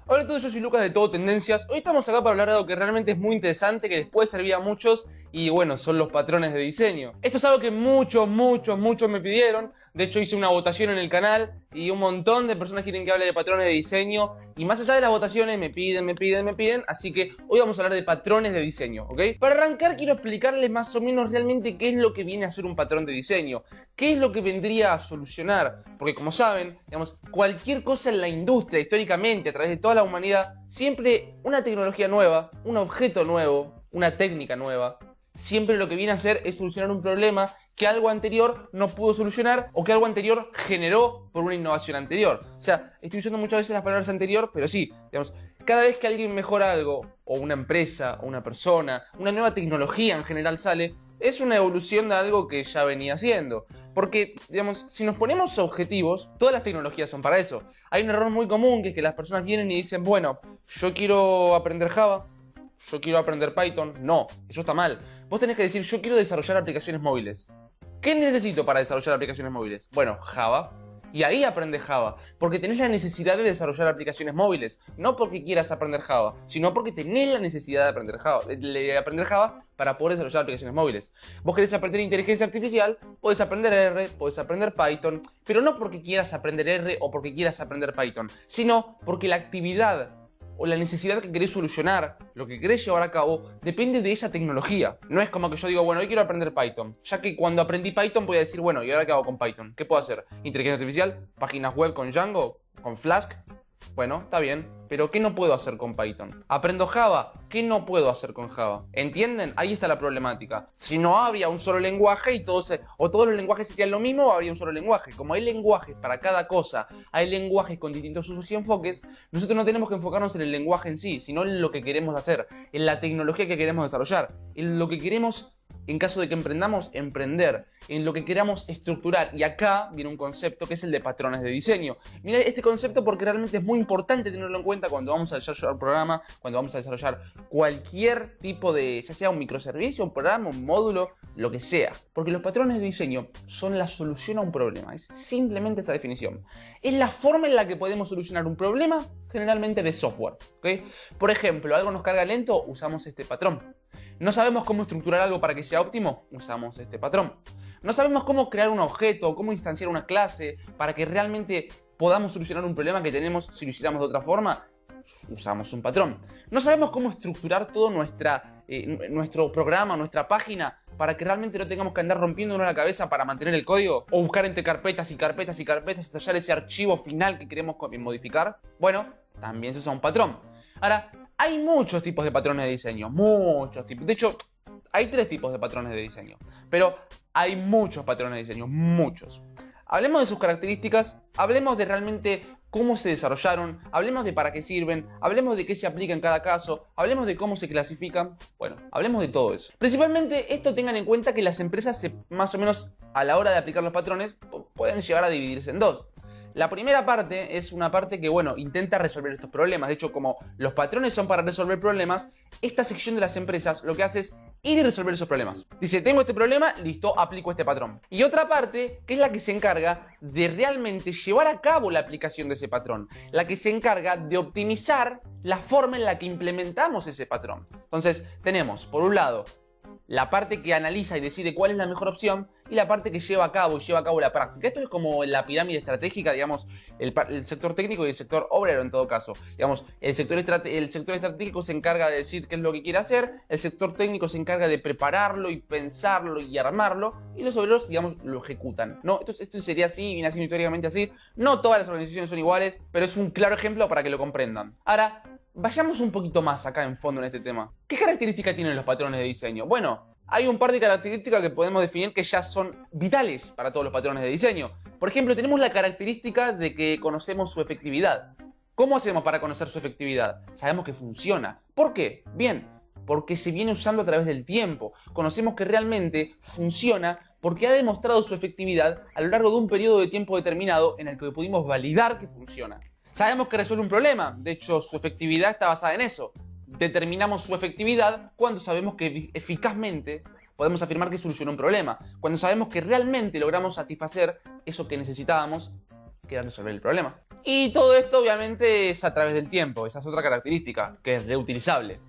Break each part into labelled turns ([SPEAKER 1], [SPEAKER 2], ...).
[SPEAKER 1] Hola a todos, yo soy Lucas de Todo Tendencias. Hoy estamos acá para hablar de algo que realmente es muy interesante, que les puede servir a muchos, y bueno, son los patrones de diseño. Esto es algo que muchos me pidieron. De hecho, hice una votación en el canal y un montón de personas quieren que hable de patrones de diseño. Y más allá de las votaciones, me piden. Así que hoy vamos a hablar de patrones de diseño, ¿ok? Para arrancar, quiero explicarles más o menos realmente qué es lo que viene a ser un patrón de diseño. ¿Qué es lo que vendría a solucionar? Porque como saben, digamos, cualquier cosa en la industria, históricamente, a través de toda la humanidad, siempre una tecnología nueva, un objeto nuevo, una técnica nueva, siempre lo que viene a hacer es solucionar un problema que algo anterior no pudo solucionar o que algo anterior generó por una innovación anterior. O sea, estoy usando muchas veces las palabras anterior, pero sí, digamos, cada vez que alguien mejora algo, o una empresa, o una persona, una nueva tecnología en general sale, es una evolución de algo que ya venía haciendo. Porque, digamos, si nos ponemos objetivos, todas las tecnologías son para eso. Hay un error muy común que es que las personas vienen y dicen, bueno, yo quiero aprender Java, yo quiero aprender Python. No, eso está mal. Vos tenés que decir, yo quiero desarrollar aplicaciones móviles. ¿Qué necesito para desarrollar aplicaciones móviles? Bueno, Java. Y ahí aprendes Java, porque tenés la necesidad de desarrollar aplicaciones móviles. No porque quieras aprender Java, sino porque tenés la necesidad de aprender Java para poder desarrollar aplicaciones móviles. Vos querés aprender inteligencia artificial, podés aprender R, podés aprender Python, pero no porque quieras aprender R o porque quieras aprender Python, sino porque la actividad o la necesidad que querés solucionar, lo que querés llevar a cabo, depende de esa tecnología. No es como que yo digo, bueno, hoy quiero aprender Python, ya que cuando aprendí Python voy a decir, bueno, ¿y ahora qué hago con Python? ¿Qué puedo hacer? ¿Inteligencia artificial? ¿Páginas web con Django? ¿Con Flask? Bueno, está bien, pero ¿qué no puedo hacer con Python? ¿Aprendo Java? ¿Qué no puedo hacer con Java? ¿Entienden? Ahí está la problemática. Si no habría un solo lenguaje y todos los lenguajes serían lo mismo, o habría un solo lenguaje. Como hay lenguajes para cada cosa, hay lenguajes con distintos usos y enfoques, nosotros no tenemos que enfocarnos en el lenguaje en sí, sino en lo que queremos hacer, en la tecnología que queremos desarrollar, en lo que queremos, en caso de que emprendamos, emprender, en lo que queramos estructurar. Y acá viene un concepto que es el de patrones de diseño. Mirá este concepto porque realmente es muy importante tenerlo en cuenta cuando vamos a desarrollar un programa, cuando vamos a desarrollar cualquier tipo de, ya sea un microservicio, un programa, un módulo, lo que sea. Porque los patrones de diseño son la solución a un problema. Es simplemente esa definición. Es la forma en la que podemos solucionar un problema, generalmente de software, ¿ok? Por ejemplo, algo nos carga lento, usamos este patrón. No sabemos cómo estructurar algo para que sea óptimo, usamos este patrón. No sabemos cómo crear un objeto, cómo instanciar una clase para que realmente podamos solucionar un problema que tenemos si lo hiciéramos de otra forma, usamos un patrón. No sabemos cómo estructurar todo nuestro programa, nuestra página, para que realmente no tengamos que andar rompiéndonos la cabeza para mantener el código, o buscar entre carpetas y carpetas y carpetas hasta hallar ese archivo final que queremos modificar. Bueno, también se usa un patrón. Ahora, hay muchos tipos de patrones de diseño, muchos tipos. De hecho, hay 3 tipos de patrones de diseño, pero hay muchos patrones de diseño, muchos. Hablemos de sus características, hablemos de realmente cómo se desarrollaron, hablemos de para qué sirven, hablemos de qué se aplica en cada caso, hablemos de cómo se clasifican. Bueno, hablemos de todo eso. Principalmente esto tengan en cuenta que las empresas más o menos a la hora de aplicar los patrones pueden llegar a dividirse en 2. La primera parte es una parte que, bueno, intenta resolver estos problemas. De hecho, como los patrones son para resolver problemas, esta sección de las empresas lo que hace es ir y resolver esos problemas. Dice, tengo este problema, listo, aplico este patrón. Y otra parte, que es la que se encarga de realmente llevar a cabo la aplicación de ese patrón. La que se encarga de optimizar la forma en la que implementamos ese patrón. Entonces, tenemos, por un lado, la parte que analiza y decide cuál es la mejor opción y la parte que lleva a cabo la práctica. Esto es como la pirámide estratégica, digamos, el sector técnico y el sector obrero en todo caso. Digamos, el sector estratégico se encarga de decir qué es lo que quiere hacer, el sector técnico se encarga de prepararlo y pensarlo y armarlo, y los obreros, digamos, lo ejecutan, ¿no? Esto sería así, viene siendo históricamente así. No todas las organizaciones son iguales, pero es un claro ejemplo para que lo comprendan. Ahora, vayamos un poquito más acá en fondo en este tema. ¿Qué características tienen los patrones de diseño? Bueno, hay un par de características que podemos definir que ya son vitales para todos los patrones de diseño. Por ejemplo, tenemos la característica de que conocemos su efectividad. ¿Cómo hacemos para conocer su efectividad? Sabemos que funciona. ¿Por qué? Bien, porque se viene usando a través del tiempo. Conocemos que realmente funciona porque ha demostrado su efectividad a lo largo de un periodo de tiempo determinado en el que pudimos validar que funciona. Sabemos que resuelve un problema, de hecho su efectividad está basada en eso. Determinamos su efectividad cuando sabemos que eficazmente podemos afirmar que solucionó un problema. Cuando sabemos que realmente logramos satisfacer eso que necesitábamos quieran resolver el problema. Y todo esto obviamente es a través del tiempo, esa es otra característica, que es reutilizable.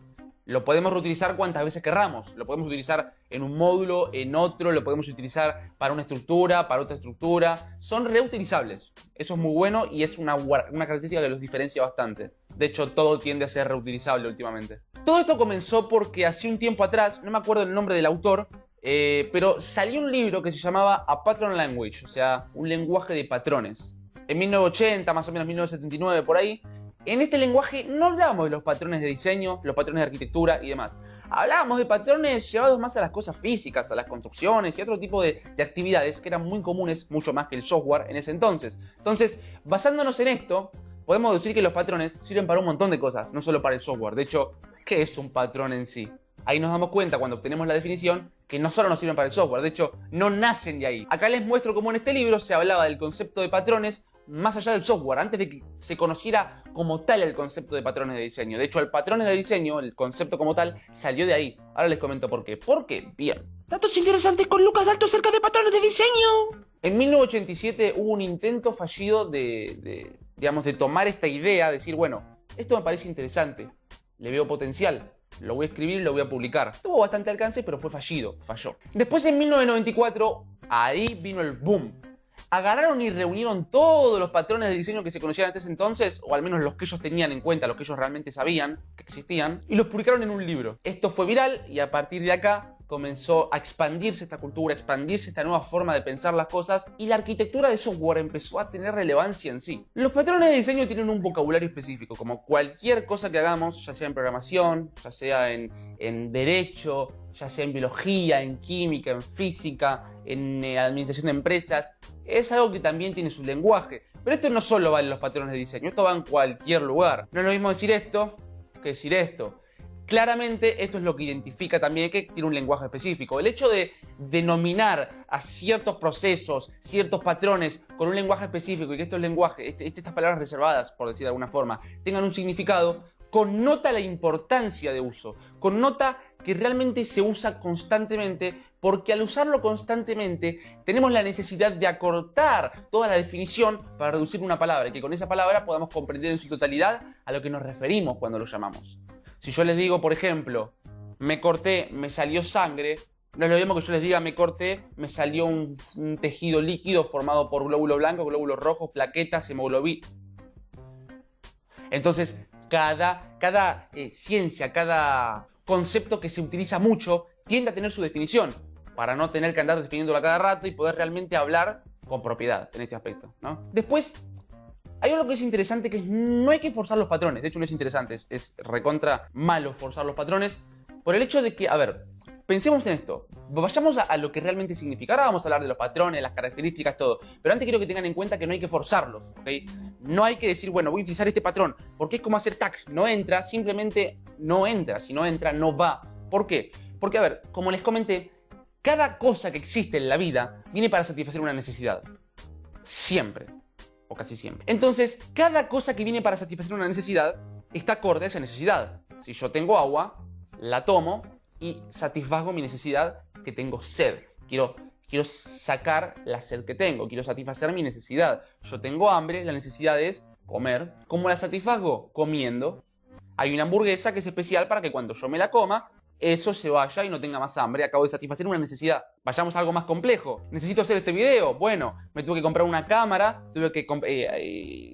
[SPEAKER 1] Lo podemos reutilizar cuantas veces querramos, lo podemos utilizar en un módulo, en otro, lo podemos utilizar para una estructura, para otra estructura. Son reutilizables, eso es muy bueno y es una característica que los diferencia bastante. De hecho, todo tiende a ser reutilizable últimamente. Todo esto comenzó porque hace un tiempo atrás, no me acuerdo el nombre del autor, pero salió un libro que se llamaba A Pattern Language, o sea, un lenguaje de patrones. En 1980, más o menos 1979, por ahí. En este lenguaje no hablábamos de los patrones de diseño, los patrones de arquitectura y demás. Hablábamos de patrones llevados más a las cosas físicas, a las construcciones y otro tipo de actividades que eran muy comunes, mucho más que el software en ese entonces. Entonces, basándonos en esto, podemos decir que los patrones sirven para un montón de cosas, no solo para el software. De hecho, ¿qué es un patrón en sí? Ahí nos damos cuenta cuando obtenemos la definición que no solo nos sirven para el software, de hecho, no nacen de ahí. Acá les muestro cómo en este libro se hablaba del concepto de patrones más allá del software, antes de que se conociera como tal el concepto de patrones de diseño. De hecho, el patrones de diseño, el concepto como tal, salió de ahí. Ahora les comento por qué. ¿Por qué? Bien.
[SPEAKER 2] Datos interesantes con Lucas Dalto acerca de patrones de diseño.
[SPEAKER 1] En 1987 hubo un intento fallido de tomar esta idea, decir, bueno, esto me parece interesante, le veo potencial, lo voy a escribir y lo voy a publicar. Tuvo bastante alcance, pero fue fallido, falló. Después, en 1994, ahí vino el boom. Agarraron y reunieron todos los patrones de diseño que se conocían hasta ese entonces, o al menos los que ellos tenían en cuenta, los que ellos realmente sabían que existían, y los publicaron en un libro. Esto fue viral y a partir de acá comenzó a expandirse esta cultura, a expandirse esta nueva forma de pensar las cosas y la arquitectura de software empezó a tener relevancia en sí. Los patrones de diseño tienen un vocabulario específico, como cualquier cosa que hagamos, ya sea en programación, ya sea en derecho, ya sea en biología, en química, en física, en administración de empresas. Es algo que también tiene su lenguaje. Pero esto no solo va en los patrones de diseño, esto va en cualquier lugar. No es lo mismo decir esto que decir esto. Claramente esto es lo que identifica también que tiene un lenguaje específico. El hecho de denominar a ciertos procesos, ciertos patrones con un lenguaje específico y que estos lenguajes, estas palabras reservadas, por decir de alguna forma, tengan un significado, connota la importancia de uso, connota que realmente se usa constantemente, porque al usarlo constantemente tenemos la necesidad de acortar toda la definición para reducir una palabra y que con esa palabra podamos comprender en su totalidad a lo que nos referimos cuando lo llamamos. Si yo les digo, por ejemplo, me corté, me salió sangre, no es lo mismo que yo les diga me corté, me salió un tejido líquido formado por glóbulos blancos, glóbulos rojos, plaquetas, hemoglobina. Entonces, cada ciencia, cada concepto que se utiliza mucho tiende a tener su definición para no tener que andar definiéndolo a cada rato y poder realmente hablar con propiedad en este aspecto, ¿no? Después, hay algo que es interesante, que es no hay que forzar los patrones. De hecho, no es interesante, es recontra malo forzar los patrones por el hecho de que, a ver, pensemos en esto. Vayamos a lo que realmente significa. Ahora vamos a hablar de los patrones, las características, todo. Pero antes quiero que tengan en cuenta que no hay que forzarlos, ¿ok? No hay que decir, bueno, voy a utilizar este patrón porque es como hacer tag. No entra, simplemente no entra. Si no entra, no va. ¿Por qué? Porque, a ver, como les comenté, cada cosa que existe en la vida viene para satisfacer una necesidad. Siempre. O casi siempre. Entonces, cada cosa que viene para satisfacer una necesidad está acorde a esa necesidad. Si yo tengo agua, la tomo y satisfago mi necesidad, que tengo sed. Quiero sacar la sed que tengo, quiero satisfacer mi necesidad. Yo tengo hambre, la necesidad es comer. ¿Cómo la satisfago? Comiendo. Hay una hamburguesa que es especial para que cuando yo me la coma, eso se vaya y no tenga más hambre. Acabo de satisfacer una necesidad. Vayamos a algo más complejo. ¿Necesito hacer este video? Bueno, me tuve que comprar una cámara, tuve que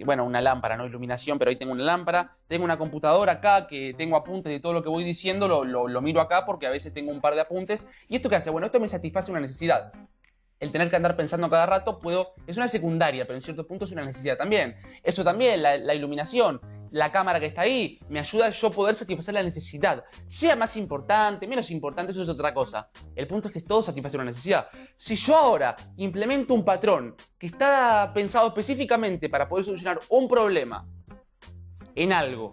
[SPEAKER 1] bueno, una lámpara, no iluminación, pero ahí tengo una lámpara. Tengo una computadora acá que tengo apuntes de todo lo que voy diciendo, lo miro acá porque a veces tengo un par de apuntes. ¿Y esto qué hace? Bueno, esto me satisface una necesidad. El tener que andar pensando cada rato es una secundaria, pero en cierto punto es una necesidad también. Eso también, la iluminación, la cámara que está ahí, me ayuda a yo poder satisfacer la necesidad. Sea más importante, menos importante, eso es otra cosa. El punto es que todo satisface una necesidad. Si yo ahora implemento un patrón que está pensado específicamente para poder solucionar un problema en algo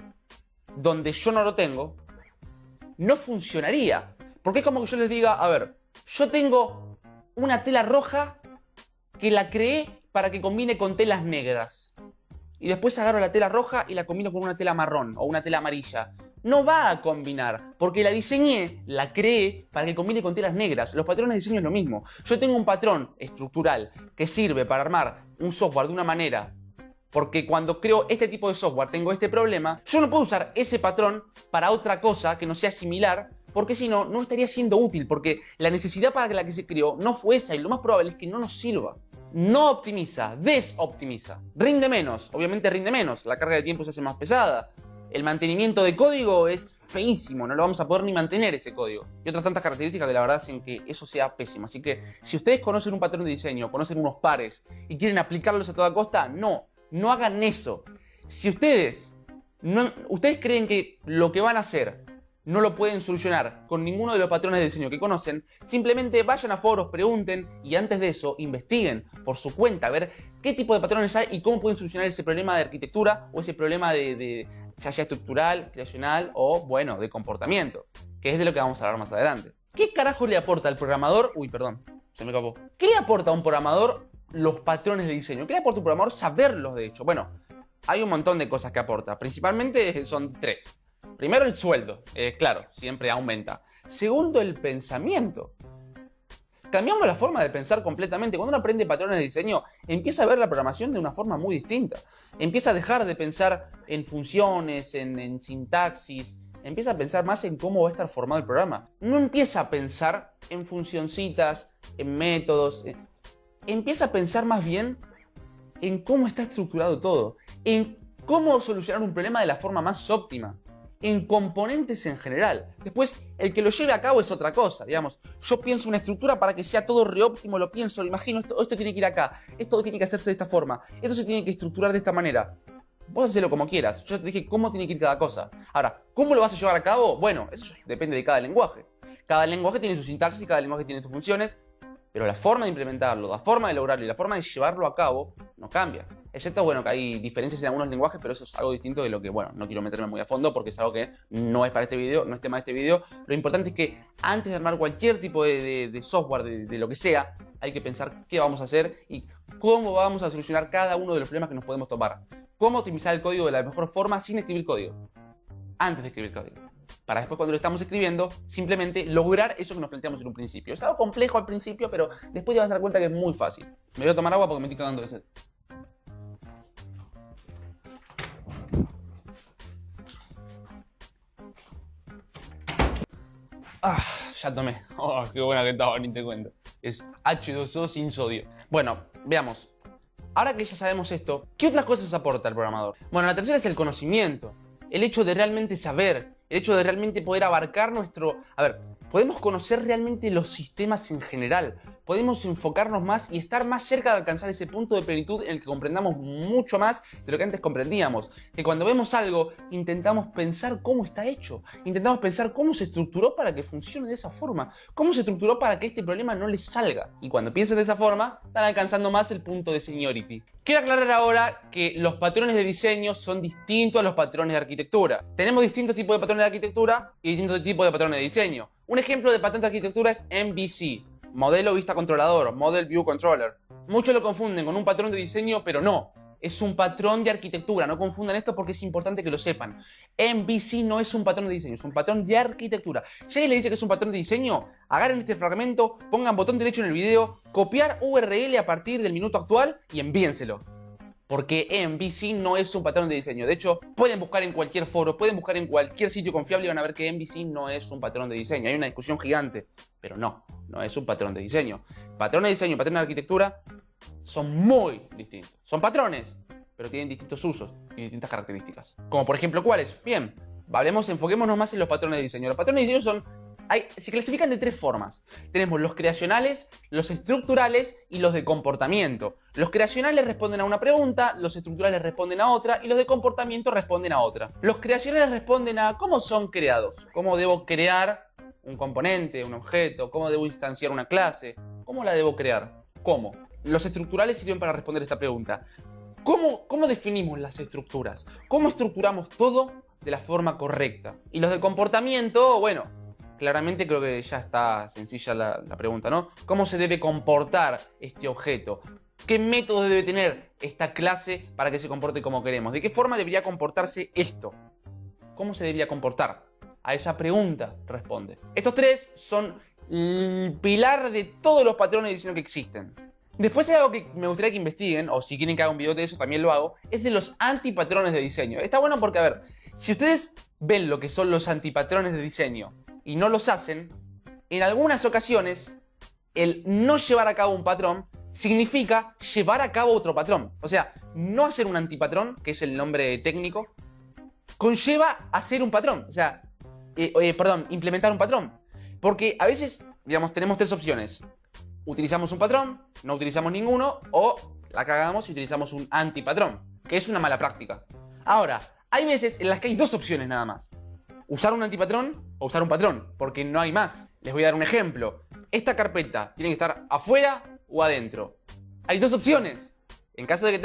[SPEAKER 1] donde yo no lo tengo, no funcionaría. Porque es como que yo les diga, a ver, yo tengo una tela roja que la creé para que combine con telas negras. Y después agarro la tela roja y la combino con una tela marrón o una tela amarilla. No va a combinar, porque la diseñé, la creé para que combine con telas negras. Los patrones de diseño es lo mismo. Yo tengo un patrón estructural que sirve para armar un software de una manera Porque cuando creo este tipo de software, tengo este problema, yo no puedo usar ese patrón para otra cosa que no sea similar, porque si no, no estaría siendo útil, porque la necesidad para la que se creó no fue esa, y lo más probable es que no nos sirva. No optimiza, desoptimiza. Rinde menos, obviamente rinde menos, la carga de tiempo se hace más pesada. El mantenimiento de código es feísimo, no lo vamos a poder ni mantener ese código. Y otras tantas características que la verdad hacen que eso sea pésimo. Así que si ustedes conocen un patrón de diseño, conocen unos pares y quieren aplicarlos a toda costa, no hagan eso. Si ustedes creen que lo que van a hacer no lo pueden solucionar con ninguno de los patrones de diseño que conocen, simplemente vayan a foros, pregunten y antes de eso investiguen por su cuenta, a ver qué tipo de patrones hay y cómo pueden solucionar ese problema de arquitectura o ese problema ya sea estructural, creacional o, bueno, de comportamiento, que es de lo que vamos a hablar más adelante. ¿Qué carajo le aporta al programador? Uy, perdón, se me escapó. ¿Qué le aporta a un programador los patrones de diseño? ¿Qué le aporta a un programador saberlos, de hecho? Bueno, hay un montón de cosas que aporta, principalmente son tres. Primero, el sueldo, claro, siempre aumenta. Segundo, el pensamiento. Cambiamos la forma de pensar completamente. Cuando uno aprende patrones de diseño, empieza a ver la programación de una forma muy distinta. Empieza a dejar de pensar en funciones, en sintaxis. Empieza a pensar más en cómo va a estar formado el programa. No empieza a pensar en funcioncitas, en métodos. Empieza a pensar más bien en cómo está estructurado todo. En cómo solucionar un problema de la forma más óptima. En componentes en general. Después, el que lo lleve a cabo es otra cosa, digamos. Yo pienso una estructura para que sea todo reóptimo, lo pienso, lo imagino, esto tiene que ir acá, esto tiene que hacerse de esta forma, esto se tiene que estructurar de esta manera. Vos hacelo como quieras, yo te dije cómo tiene que ir cada cosa. Ahora, ¿cómo lo vas a llevar a cabo? Bueno, eso depende de cada lenguaje. Cada lenguaje tiene su sintaxis, cada lenguaje tiene sus funciones, pero la forma de implementarlo, la forma de lograrlo y la forma de llevarlo a cabo no cambia. Excepto, bueno, que hay diferencias en algunos lenguajes, pero eso es algo distinto de lo que, bueno, no quiero meterme muy a fondo porque es algo que no es para este video, no es tema de este video. Lo importante es que antes de armar cualquier tipo de software, de lo que sea, hay que pensar qué vamos a hacer y cómo vamos a solucionar cada uno de los problemas que nos podemos tomar. Cómo optimizar el código de la mejor forma sin escribir código. Antes de escribir código. Para después, cuando lo estamos escribiendo, simplemente lograr eso que nos planteamos en un principio. Es algo complejo al principio, pero después te vas a dar cuenta que es muy fácil. Me voy a tomar agua porque me estoy cagando de sed. Ya tomé. Oh, qué buena que estaba, ni te cuento. Es H2O sin sodio. Bueno, veamos. Ahora que ya sabemos esto, ¿qué otras cosas aporta el programador? Bueno, la tercera es el conocimiento. El hecho de realmente saber. El hecho de realmente poder abarcar nuestro... A ver, podemos conocer realmente los sistemas en general. Podemos enfocarnos más y estar más cerca de alcanzar ese punto de plenitud en el que comprendamos mucho más de lo que antes comprendíamos. Que cuando vemos algo, intentamos pensar cómo está hecho. Intentamos pensar cómo se estructuró para que funcione de esa forma. Cómo se estructuró para que este problema no les salga. Y cuando piensan de esa forma, están alcanzando más el punto de seniority. Quiero aclarar ahora que los patrones de diseño son distintos a los patrones de arquitectura. Tenemos distintos tipos de patrones de arquitectura y distintos tipos de patrones de diseño. Un ejemplo de patrón de arquitectura es MVC, Modelo Vista Controlador, Model View Controller. Muchos lo confunden con un patrón de diseño, pero no. Es un patrón de arquitectura. No confundan esto porque es importante que lo sepan. MVC no es un patrón de diseño, es un patrón de arquitectura. Si alguien le dice que es un patrón de diseño, agarren este fragmento, pongan botón derecho en el video, copiar URL a partir del minuto actual y envíenselo. Porque MVC no es un patrón de diseño. De hecho, pueden buscar en cualquier foro, pueden buscar en cualquier sitio confiable y van a ver que MVC no es un patrón de diseño. Hay una discusión gigante, pero no es un patrón de diseño. Patrón de diseño y patrón de arquitectura son muy distintos. Son patrones, pero tienen distintos usos y distintas características. Como por ejemplo, ¿cuáles? Bien, enfoquémonos más en los patrones de diseño. Los patrones de diseño se clasifican de tres formas. Tenemos los creacionales, los estructurales y los de comportamiento. Los creacionales responden a una pregunta, los estructurales responden a otra y los de comportamiento responden a otra. Los creacionales responden a cómo son creados, cómo debo crear un componente, un objeto, cómo debo instanciar una clase, cómo la debo crear, cómo. Los estructurales sirven para responder esta pregunta. ¿Cómo definimos las estructuras? ¿Cómo estructuramos todo de la forma correcta? Y los de comportamiento, bueno, claramente creo que ya está sencilla la pregunta, ¿no? ¿Cómo se debe comportar este objeto? ¿Qué métodos debe tener esta clase para que se comporte como queremos? ¿De qué forma debería comportarse esto? ¿Cómo se debería comportar? A esa pregunta responde. Estos tres son el pilar de todos los patrones de diseño que existen. Después hay algo que me gustaría que investiguen, o si quieren que haga un video de eso, también lo hago, es de los antipatrones de diseño. Está bueno porque, a ver, si ustedes ven lo que son los antipatrones de diseño y no los hacen, en algunas ocasiones, el no llevar a cabo un patrón significa llevar a cabo otro patrón. O sea, no hacer un antipatrón, que es el nombre técnico, conlleva hacer un patrón. O sea, implementar un patrón. Porque a veces, digamos, tenemos tres opciones. Utilizamos un patrón, no utilizamos ninguno, o la cagamos y utilizamos un antipatrón, que es una mala práctica. Ahora, hay veces en las que hay dos opciones nada más. Usar un antipatrón o usar un patrón, porque no hay más. Les voy a dar un ejemplo. Esta carpeta tiene que estar afuera o adentro. Hay dos opciones. En caso de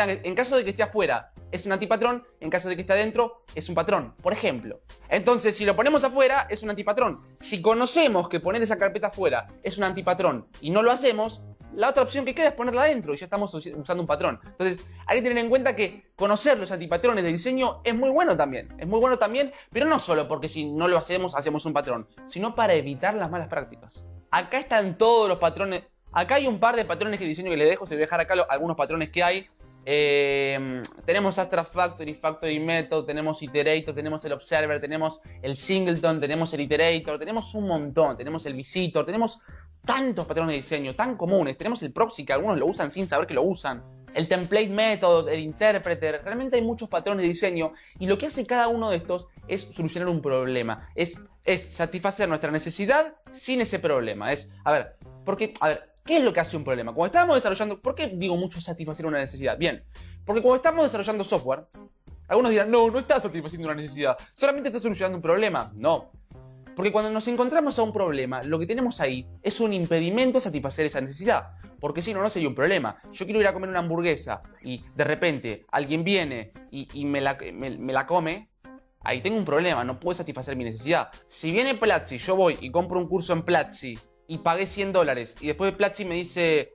[SPEAKER 1] que esté afuera, es un antipatrón. En caso de que esté adentro, es un patrón. Por ejemplo. Entonces, si lo ponemos afuera, es un antipatrón. Si conocemos que poner esa carpeta afuera es un antipatrón y no lo hacemos, la otra opción que queda es ponerla adentro y ya estamos usando un patrón. Entonces, hay que tener en cuenta que conocer los antipatrones de diseño es muy bueno también. Es muy bueno también, pero no solo porque si no lo hacemos, hacemos un patrón, sino para evitar las malas prácticas. Acá están todos los patrones. Acá hay un par de patrones de diseño que les dejo. Se voy a dejar acá algunos patrones que hay. Tenemos Abstract Factory, Factory Method, tenemos Iterator, tenemos el Observer, tenemos el Singleton, tenemos el Iterator, tenemos un montón, tenemos el Visitor, tenemos tantos patrones de diseño tan comunes, tenemos el Proxy que algunos lo usan sin saber que lo usan, el Template Method, el Interpreter, realmente hay muchos patrones de diseño y lo que hace cada uno de estos es solucionar un problema, es satisfacer nuestra necesidad sin ese problema, ¿qué es lo que hace un problema? Cuando estamos desarrollando... ¿Por qué digo mucho satisfacer una necesidad? Bien, porque cuando estamos desarrollando software, algunos dirán, no estás satisfaciendo una necesidad, solamente estás solucionando un problema. No, porque cuando nos encontramos a un problema, lo que tenemos ahí es un impedimento a satisfacer esa necesidad. Porque si no, no sería un problema. Yo quiero ir a comer una hamburguesa y de repente alguien viene y me la come. Ahí tengo un problema, no puedo satisfacer mi necesidad. Si viene Platzi, yo voy y compro un curso en Platzi y pagué $100 y después Platzi me dice,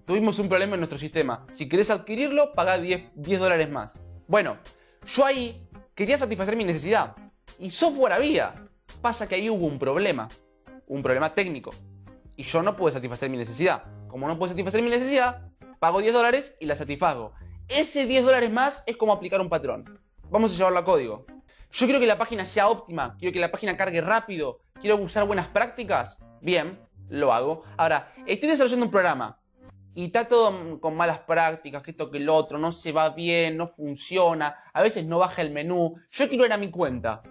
[SPEAKER 1] tuvimos un problema en nuestro sistema, si querés adquirirlo, pagá $10 más. Bueno, yo ahí quería satisfacer mi necesidad y software había. Pasa que ahí hubo un problema técnico y yo no pude satisfacer mi necesidad. Como no puedo satisfacer mi necesidad, pago $10 y la satisfago. Ese $10 más es como aplicar un patrón. Vamos a llevarlo a código. Yo quiero que la página sea óptima, quiero que la página cargue rápido, quiero usar buenas prácticas. Bien, lo hago. Ahora, estoy desarrollando un programa y está todo con malas prácticas, que esto que el otro, no se va bien, no funciona, a veces no baja el menú. Yo quiero ir a mi cuenta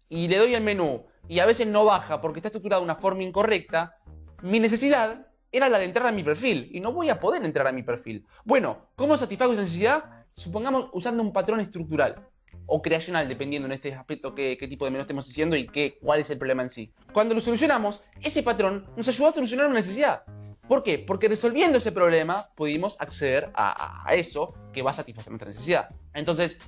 [SPEAKER 1] y le doy al menú y a veces no baja porque está estructurado de una forma incorrecta. Mi necesidad era la de entrar a mi perfil y no voy a poder entrar a mi perfil. Bueno, ¿cómo satisfago esa necesidad? Supongamos usando un patrón estructural o creacional, dependiendo en este aspecto qué tipo de menú estemos haciendo y cuál es el problema en sí. Cuando lo solucionamos, ese patrón nos ayudó a solucionar una necesidad. ¿Por qué? Porque resolviendo ese problema pudimos acceder a eso que va a satisfacer nuestra necesidad. Entonces,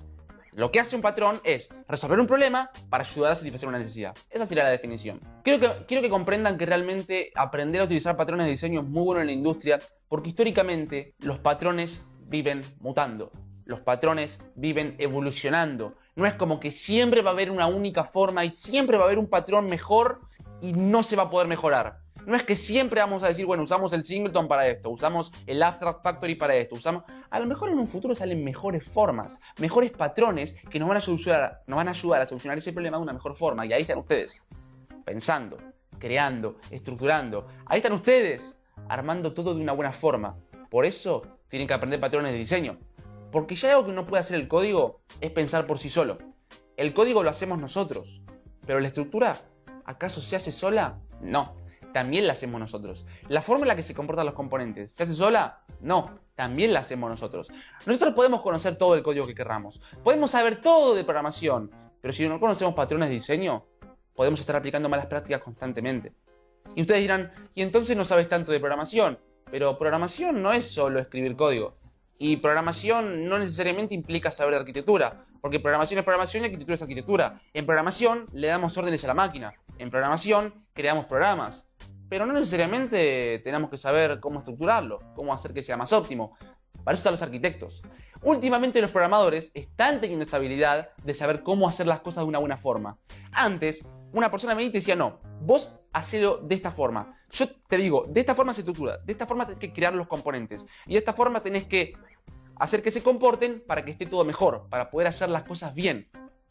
[SPEAKER 1] lo que hace un patrón es resolver un problema para ayudar a satisfacer una necesidad. Esa sería la definición. Quiero que comprendan que realmente aprender a utilizar patrones de diseño es muy bueno en la industria porque históricamente los patrones viven mutando. Los patrones viven evolucionando. No es como que siempre va a haber una única forma y siempre va a haber un patrón mejor y no se va a poder mejorar. No es que siempre vamos a decir, bueno, usamos el Singleton para esto, usamos el Abstract Factory para esto, A lo mejor en un futuro salen mejores formas, mejores patrones que nos van a ayudar a solucionar ese problema de una mejor forma. Y ahí están ustedes, pensando, creando, estructurando. Ahí están ustedes, armando todo de una buena forma. Por eso tienen que aprender patrones de diseño. Porque ya algo que no puede hacer el código es pensar por sí solo. El código lo hacemos nosotros. Pero la estructura, ¿acaso se hace sola? No, también la hacemos nosotros. La forma en la que se comportan los componentes, ¿se hace sola? No, también la hacemos nosotros. Nosotros podemos conocer todo el código que querramos. Podemos saber todo de programación. Pero si no conocemos patrones de diseño, podemos estar aplicando malas prácticas constantemente. Y ustedes dirán, ¿y entonces no sabes tanto de programación? Pero programación no es solo escribir código. Y programación no necesariamente implica saber de arquitectura, porque programación es programación y arquitectura es arquitectura. En programación le damos órdenes a la máquina, en programación creamos programas, pero no necesariamente tenemos que saber cómo estructurarlo, cómo hacer que sea más óptimo. Para eso están los arquitectos. Últimamente los programadores están teniendo esta habilidad de saber cómo hacer las cosas de una buena forma. Antes, una persona venía y te decía, no, vos hacelo de esta forma. Yo te digo, de esta forma se estructura, de esta forma tenés que crear los componentes. Y de esta forma tenés que hacer que se comporten para que esté todo mejor, para poder hacer las cosas bien.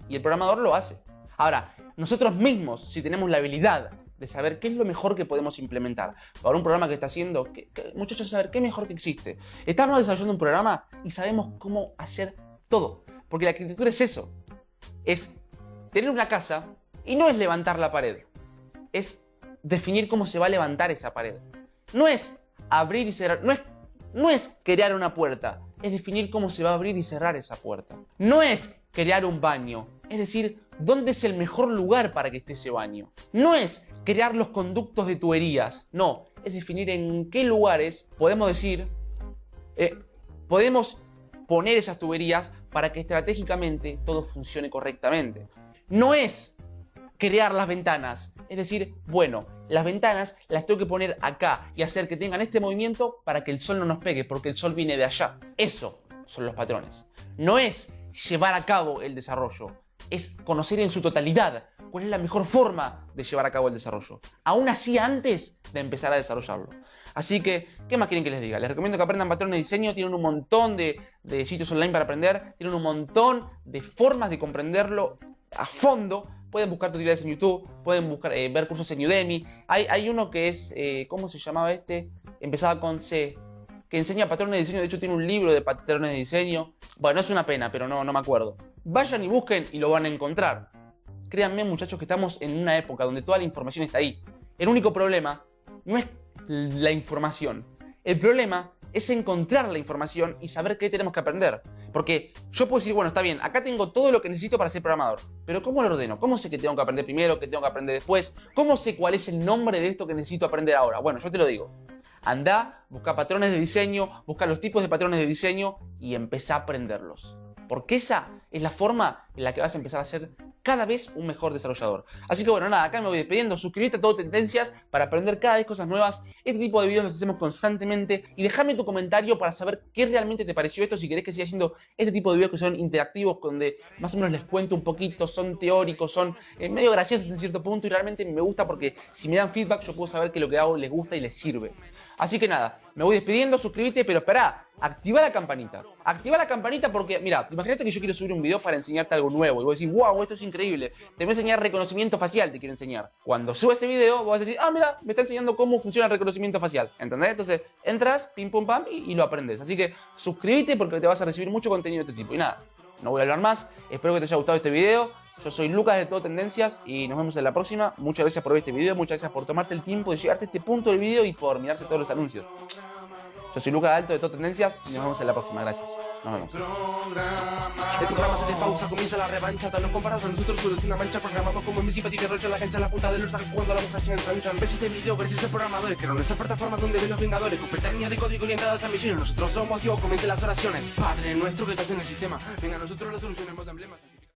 [SPEAKER 1] Y el programador lo hace. Ahora, nosotros mismos, si tenemos la habilidad de saber qué es lo mejor que podemos implementar para un programa que está haciendo, muchachos, saber qué mejor que existe. Estamos desarrollando un programa y sabemos cómo hacer todo. Porque la arquitectura es eso. Es tener una casa y no es levantar la pared. Es definir cómo se va a levantar esa pared. No es abrir y cerrar. No es crear una puerta. Es definir cómo se va a abrir y cerrar esa puerta. No es crear un baño. Es decir, dónde es el mejor lugar para que esté ese baño. No es crear los conductos de tuberías. No, es definir en qué lugares podemos decir, podemos poner esas tuberías para que estratégicamente todo funcione correctamente. No es crear las ventanas. Es decir, bueno, las ventanas las tengo que poner acá y hacer que tengan este movimiento para que el sol no nos pegue, porque el sol viene de allá. Eso son los patrones. No es llevar a cabo el desarrollo. Es conocer en su totalidad cuál es la mejor forma de llevar a cabo el desarrollo. Aún así, antes de empezar a desarrollarlo. Así que, ¿qué más quieren que les diga? Les recomiendo que aprendan patrones de diseño. Tienen un montón de sitios online para aprender. Tienen un montón de formas de comprenderlo a fondo. Pueden buscar tutoriales en YouTube. Pueden buscar, ver cursos en Udemy. Hay uno que es, ¿cómo se llamaba este? Empezaba con C. Que enseña patrones de diseño. De hecho, tiene un libro de patrones de diseño. Bueno, es una pena, pero no me acuerdo. Vayan y busquen y lo van a encontrar. Créanme, muchachos, que estamos en una época donde toda la información está ahí. El único problema no es la información. El problema es encontrar la información y saber qué tenemos que aprender. Porque yo puedo decir, bueno, está bien, acá tengo todo lo que necesito para ser programador. Pero ¿cómo lo ordeno? ¿Cómo sé qué tengo que aprender primero, qué tengo que aprender después? ¿Cómo sé cuál es el nombre de esto que necesito aprender ahora? Bueno, yo te lo digo. Andá, busca patrones de diseño, busca los tipos de patrones de diseño y empezá a aprenderlos. Porque esa es la forma en la que vas a empezar a ser cada vez un mejor desarrollador. Así que bueno, nada, acá me voy despidiendo. Suscríbete a Todo Tendencias para aprender cada vez cosas nuevas. Este tipo de videos los hacemos constantemente. Y déjame tu comentario para saber qué realmente te pareció esto. Si querés que siga haciendo este tipo de videos que son interactivos, donde más o menos les cuento un poquito, son teóricos, son medio graciosos en cierto punto. Y realmente me gusta porque si me dan feedback yo puedo saber que lo que hago les gusta y les sirve. Así que nada, me voy despidiendo, suscríbete, pero esperá, activa la campanita. Activa la campanita porque, mira, imagínate que yo quiero subir un video para enseñarte algo nuevo. Y vos decís, wow, esto es increíble. Te voy a enseñar reconocimiento facial, te quiero enseñar. Cuando suba este video, vos vas a decir, ah, mira, me está enseñando cómo funciona el reconocimiento facial. ¿Entendés? Entonces, entras, pim, pum, pam, y lo aprendes. Así que suscríbete porque te vas a recibir mucho contenido de este tipo. Y nada, no voy a hablar más. Espero que te haya gustado este video. Yo soy Lucas de Todo Tendencias y nos vemos en la próxima. Muchas gracias por ver este video, muchas gracias por tomarte el tiempo de llegarte a este punto del video y por mirarse todos los anuncios. Yo soy Lucas Alto de Todo Tendencias y nos vemos en la próxima. Gracias. Nos vemos.
[SPEAKER 2] El programa se despausa, comienza la revancha. Tan no comparado a nosotros solo es una mancha. Programado como en mi simpatía que rocha la cancha. La punta de los arcos cuando la mujer ensanchan. Ves este video gracias a programadores que nuestra plataforma donde ven los vengadores. Con pestañas de código orientadas a misiones. Nosotros somos Dios, comiencen las oraciones. Padre nuestro que estás en el sistema. Venga, nosotros lo solucionemos de emblemas.